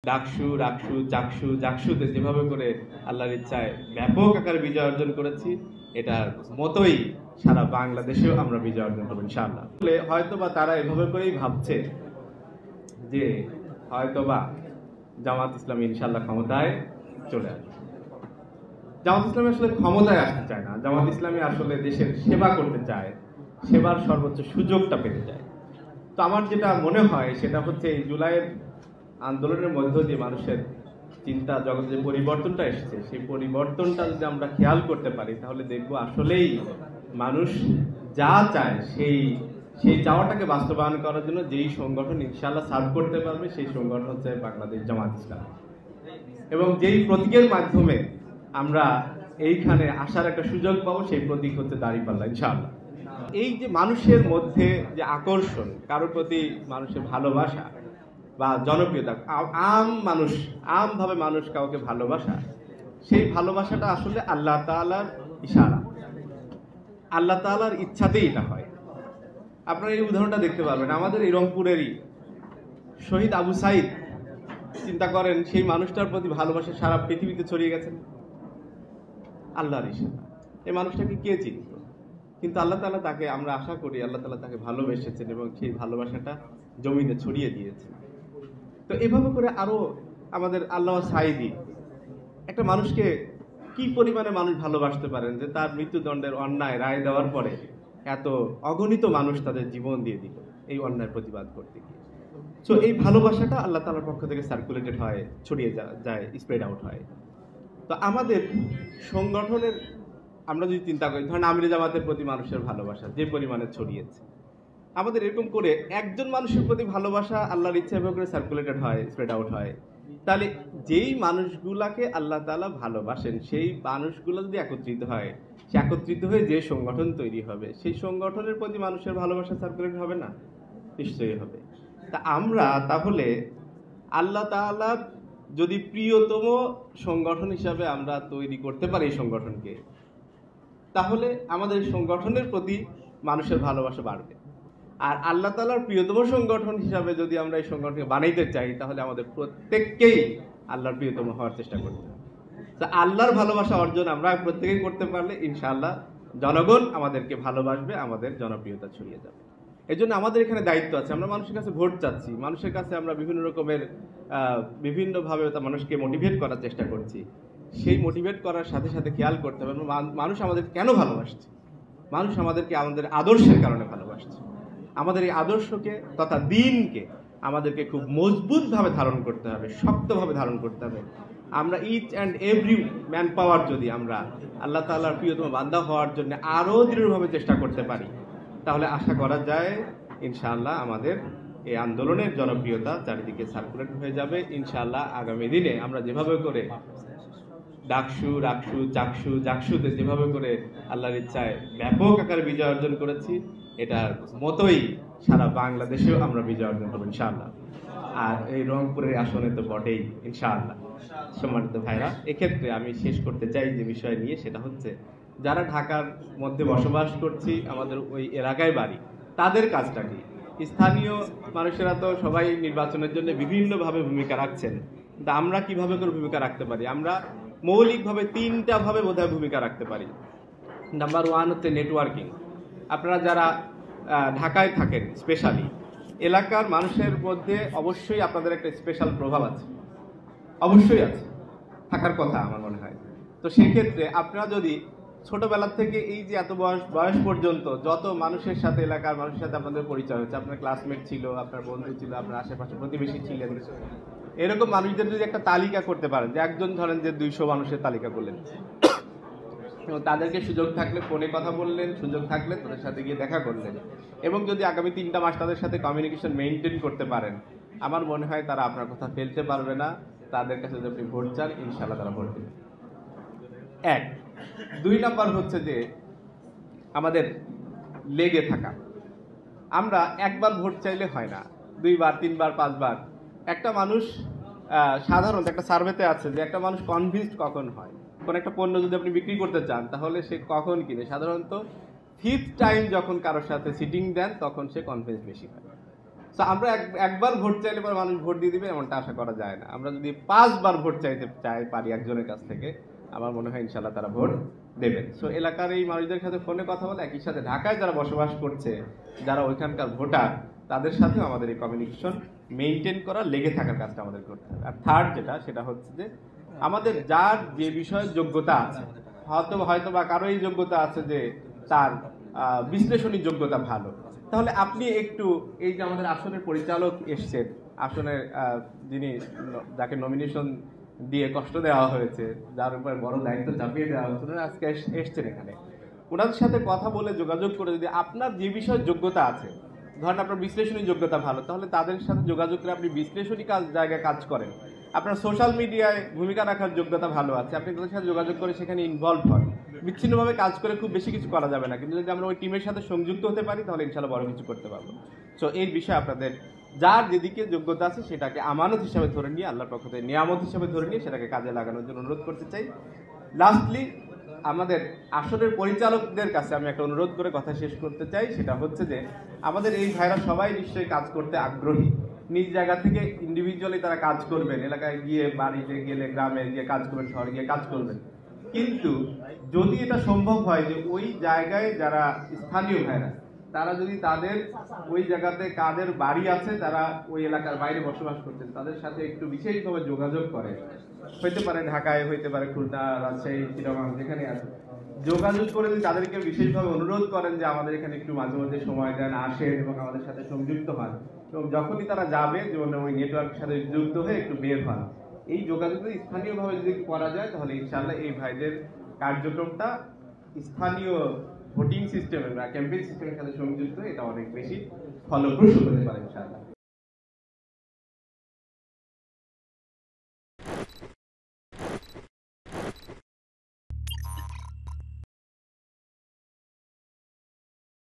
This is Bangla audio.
ডাকসু রাকসু চাকসু জাকসুতে যেভাবে করে আল্লাহর ইচ্ছায় ব্যাপক আকারে বিজয় অর্জন করেছি, এটার মতোই সারা বাংলাদেশেও আমরা বিজয় অর্জন করবো ইনশাআল্লাহ। হয়তোবা তারা এভাবে করেই ভাবছে যে হয়তোবা জামাত ইসলামী ইনশাআল্লাহ ক্ষমতায় চলে আসবে। জামাত ইসলামী আসলে ক্ষমতায় আসতে চায় না। জামাত ইসলামী আসলে দেশের সেবা করতে চায়, সেবার সর্বোচ্চ সুযোগটা পেতে চায়। তো আমার যেটা মনে হয় সেটা হচ্ছে এই জুলাইয়ের আন্দোলনের মধ্য দিয়ে মানুষের চিন্তা জগতে যে পরিবর্তনটা এসেছে, সেই পরিবর্তনটা যদি আমরা খেয়াল করতে পারি তাহলে দেখবো আসলেই মানুষ যা চায় সেই চাওয়াটাকে বাস্তবায়ন করার জন্য যেই সংগঠন ইনশাআল্লাহ সার্ভ করতে পারবে সেই সংগঠন হচ্ছে বাংলাদেশ জামাত ইসলাম। এবং যেই প্রতীকের মাধ্যমে আমরা এইখানে আসার একটা সুযোগ পাবো সেই প্রতীক হচ্ছে দাঁড়িপাল্লা ইনশাআল্লাহ। এই যে মানুষের মধ্যে যে আকর্ষণ, কারোর প্রতি মানুষের ভালোবাসা বা জনপ্রিয়তা, আমভাবে মানুষ কাউকে ভালোবাসা, সেই ভালোবাসাটা আসলে আল্লাহ তাআলার ইশারা, আল্লাহ তাআলার ইচ্ছাতেই এটা হয়। আপনারা এই উদাহরণটা দেখতে পারবেন আমাদের এই রংপুরেরই শহীদ আবু সাইদ। চিন্তা করেন সেই মানুষটার প্রতি ভালোবাসা সারা পৃথিবীতে ছড়িয়ে গেছেন আল্লাহর ইশারা। এই মানুষটাকে কে চিনত? কিন্তু আল্লাহ তাআলা তাকে, আমরা আশা করি আল্লাহ তাআলা তাকে ভালোবেসেছেন এবং সেই ভালোবাসাটা জমিনে ছড়িয়ে দিয়েছেন। তো এভাবে করে আরো আমাদের আল্লামা সাঈদী, একটা মানুষকে কি পরিমাণে মানুষ ভালোবাসতে পারেন যে তার মৃত্যুদণ্ডের অন্যায় রায় দেওয়ার পরে এত অগণিত মানুষ তাদের জীবন দিয়ে দিল এই অন্যায় প্রতিবাদ করতে গিয়ে। তো এই ভালোবাসাটা আল্লাহ তাআলার পক্ষ থেকে সার্কুলেটেড হয়, ছড়িয়ে যায়, স্প্রেড আউট হয়। তো আমাদের সংগঠনের আমরা যদি চিন্তা করি, ধরেন আমিরে জামাতের প্রতি মানুষের ভালোবাসা যে পরিমাণে ছড়িয়েছে, আমাদের এরকম করে একজন মানুষের প্রতি ভালোবাসা আল্লাহর ইচ্ছা এভাবে করে সার্কুলেটেড হয়, স্প্রেড আউট হয়, তাহলে যেই মানুষগুলাকে আল্লাহ তাআলা ভালোবাসেন সেই মানুষগুলো যদি একত্রিত হয়, সে একত্রিত হয়ে যে সংগঠন তৈরি হবে, সেই সংগঠনের প্রতি মানুষের ভালোবাসা সার্কুলেট হবে না? নিশ্চয়ই হবে। তা আমরা তাহলে আল্লাহ তাআলার যদি প্রিয়তম সংগঠন হিসাবে আমরা তৈরি করতে পারি এই সংগঠনকে, তাহলে আমাদের সংগঠনের প্রতি মানুষের ভালোবাসা বাড়বে। আর আল্লাহ তাআলার প্রিয়তম সংগঠন হিসাবে যদি আমরা এই সংগঠনকে বানাইতে চাই তাহলে আমাদের প্রত্যেককেই আল্লাহর প্রিয়তম হওয়ার চেষ্টা করতে হবে। তা আল্লাহর ভালোবাসা অর্জন আমরা প্রত্যেকেই করতে পারলে ইনশাআল্লাহ জনগণ আমাদেরকে ভালোবাসবে, আমাদের জনপ্রিয়তা ছড়িয়ে যাবে। এই জন্য আমাদের এখানে দায়িত্ব আছে, আমরা মানুষের কাছে ভোট চাচ্ছি, মানুষের কাছে আমরা বিভিন্ন রকমের বিভিন্নভাবে মানুষকে মোটিভেট করার চেষ্টা করছি। সেই মোটিভেট করার সাথে সাথে খেয়াল করতে হবে মানুষ আমাদের কেন ভালোবাসছে। মানুষ আমাদেরকে আমাদের আদর্শের কারণে ভালোবাসছে। আমাদের এই আদর্শকে তথা দিনকে আমাদেরকে খুব মজবুতভাবে ধারণ করতে হবে, শক্তভাবে ধারণ করতে হবে। আমরা each and every man power যদি আমরা আল্লাহ তাআলার প্রিয়তম বান্দা হওয়ার জন্য আরো দৃঢ়ভাবে চেষ্টা করতে পারি তাহলে আশা করা যায় ইনশাআল্লাহ আমাদের এই আন্দোলনের জনপ্রিয়তা চারিদিকে সার্কুলেট হয়ে যাবে। ইনশাআল্লাহ আগামী দিনে আমরা যেভাবে করে ডাকসু রাকসু চাকসু জাকসুতে যেভাবে করে আল্লাহর ইচ্ছায় ব্যাপক আকারে বিজয় অর্জন করেছি, এটার মতোই সারা বাংলাদেশেও আমরা বিজয় অর্জন করবো ইনশাআল্লাহ। আর এই রংপুরের আসনে তো বটেই ইনশাআল্লাহ। সম্মানিত ভাইরা, এক্ষেত্রে আমি শেষ করতে চাই যে বিষয় নিয়ে, সেটা হচ্ছে যারা ঢাকার মধ্যে বসবাস করছি, আমাদের ওই এলাকায় বাড়ি, তাদের কাজটা কি? স্থানীয় মানুষেরা তো সবাই নির্বাচনের জন্য বিভিন্নভাবে ভূমিকা রাখছেন, কিন্তু আমরা কিভাবে করে ভূমিকা রাখতে পারি? আমরা মৌলিকভাবে তিনটা ভাবে বোধহয় ভূমিকা রাখতে পারি। নাম্বার ওয়ান হচ্ছে নেটওয়ার্কিং। আপনারা যারা ঢাকায় থাকেন, স্পেশালি এলাকার মানুষের মধ্যে অবশ্যই আপনাদের একটা স্পেশাল প্রভাব আছে, অবশ্যই আছে, থাকার কথা আমার মনে হয়। তো সেক্ষেত্রে আপনারা যদি ছোটবেলা থেকে এই যে এত বয়স পর্যন্ত যত মানুষের সাথে, এলাকার মানুষের সাথে আপনাদের পরিচয় হচ্ছে, আপনার ক্লাসমেট ছিল, আপনার বন্ধু ছিল, আপনার আশেপাশে প্রতিবেশী ছিলেন, এরকম মানুষদের যদি একটা তালিকা করতে পারেন, যে একজন ধরেন যে 200 মানুষের তালিকা করলেন, তাদেরকে সুযোগ থাকলে ফোনে কথা বললেন, সুযোগ থাকলে তাদের সাথে গিয়ে দেখা করলেন, এবং যদি আগামী 3 মাস তাদের সাথে কমিউনিকেশন মেনটেন করতে পারেন, আমার মনে হয় তারা আপনার কথা ফেলতে পারবে না। তাদের কাছে যদি আপনি ভোট চান ইনশাআল্লাহ তারা ভোট দেবে। 1 2 নাম্বার হচ্ছে যে আমাদের লেগে থাকা। আমরা একবার ভোট চাইলে হয় না, 2 বার 3 বার 5 বার। একটা মানুষ সাধারণত একটা সার্ভেতে আছে যে একটা মানুষ কনভিন্সড কখন হয়, কোন একটা পণ্য যদি আপনি বিক্রি করতে চান তাহলে সে কখন কিনে? সাধারণত 5th টাইম যখন কারোর সাথে সিটিং দেন তখন সে কনভিন্স বেশি হয়। তো আমরা একবার ভোট চাইলে পরে মানুষ ভোট দিয়ে দিবে এমনটা আশা করা যায় না। আমরা যদি 5 বার ভোট চাইতে পারি একজনের কাছ থেকে, আমার মনে হয় ইনশাল্লাহ তারা ভোট দেবেন। সো এলাকার এই মানুষদের সাথে ফোনে কথা বলে, একই সাথে ঢাকায় যারা বসবাস করছে, যারা ওইখানকার ভোটার, তাদের সাথেও আমাদের এই কমিউনিকেশন মেনটেন করা, লেগে থাকার কাজটা আমাদের করতে হবে। আর থার্ড যেটা, সেটা হচ্ছে যে আমাদের যার যে বিষয়ে যোগ্যতা আছে, হয়তো বা কারো এই যোগ্যতা আছে যে তার বিশ্লেষণী যোগ্যতা ভালো, তাহলে আপনি একটু এই যে আমাদের আসনের পরিচালক এসছেন, আসনের যিনি যাকে নমিনেশন দিয়ে কষ্ট দেওয়া হয়েছে, যার উপর বড় দায়িত্ব চাপিয়ে দেওয়া হয়েছে, উনি আজকে এসছেন এখানে, ওনার সাথে কথা বলে যোগাযোগ করে যদি আপনার যে বিষয়ে যোগ্যতা আছে, ধরেন আপনার বিশ্লেষণী যোগ্যতা ভালো, তাহলে তাদের সাথে যোগাযোগ করে আপনি বিশ্লেষণী জায়গায় কাজ করেন। আপনার সোশ্যাল মিডিয়ায় ভূমিকা রাখার যোগ্যতা ভালো আছে, আপনি তাদের সাথে যোগাযোগ করে সেখানে ইনভলভ হন। বিচ্ছিন্নভাবে কাজ করে খুব বেশি কিছু করা যাবে না, কিন্তু যদি আমরা ওই টিমের সাথে সংযুক্ত হতে পারি তাহলে ইনশাল্লাহ বড় কিছু করতে পারবো। সো এই বিষয়ে আপনাদের যার যেদিকে যোগ্যতা আছে সেটাকে আমানত হিসাবে ধরে নিয়ে, আল্লাহর পক্ষ থেকে নিয়ামত হিসাবে ধরে নিয়ে সেটাকে কাজে লাগানোর জন্য অনুরোধ করতে চাই। লাস্টলি আমাদের আসনের পরিচালকদের কাছে আমি একটা অনুরোধ করে কথা শেষ করতে চাই, সেটা হচ্ছে যে আমাদের এই ভাইরা সবাই নিশ্চয়ই কাজ করতে আগ্রহী, নিজ জায়গা থেকে ইন্ডিভিজুয়ালি তারা কাজ করবেন, এলাকায় গিয়ে, বাড়িতে গেলে, গ্রামে গিয়ে কাজ করবেন, শহরে গিয়ে কাজ করবেন। কিন্তু যদি এটা সম্ভব হয় যে ওই জায়গায় যারা স্থানীয় ভাইরা, তারা যদি তাদের ওই জায়গাতে কাদের বাড়ি আছে, তারা ওই এলাকার বাইরে বসবাস করছেন, তাদের সাথে একটু বিশেষভাবে যোগাযোগ করে, হইতে পারে ঢাকায়, হইতে পারে খুলনা, রাজশাহী, চিটাগাং, যেখানে আছে, যোগাযোগ করে যদি তাদেরকে বিশেষভাবে অনুরোধ করেন যে আমাদের এখানে একটু মাঝে মাঝে সময় দেন, আসেন এবং আমাদের সাথে সংযুক্ত হন, এবং যখনই তারা যাবে জীবনে ওই নেটওয়ার্কের সাথে যুক্ত হয়ে একটু বের হন, এই যোগাযোগ স্থানীয়ভাবে যদি করা যায় তাহলে ইনশাআল্লাহ এই ভাইদের কার্যক্রমটা স্থানীয় ভোটিং সিস্টেমের বা ক্যাম্পেইন সিস্টেমের সাথে সংযুক্ত, এটা অনেক বেশি ফলপ্রসূ হতে পারে ইনশাআল্লাহ।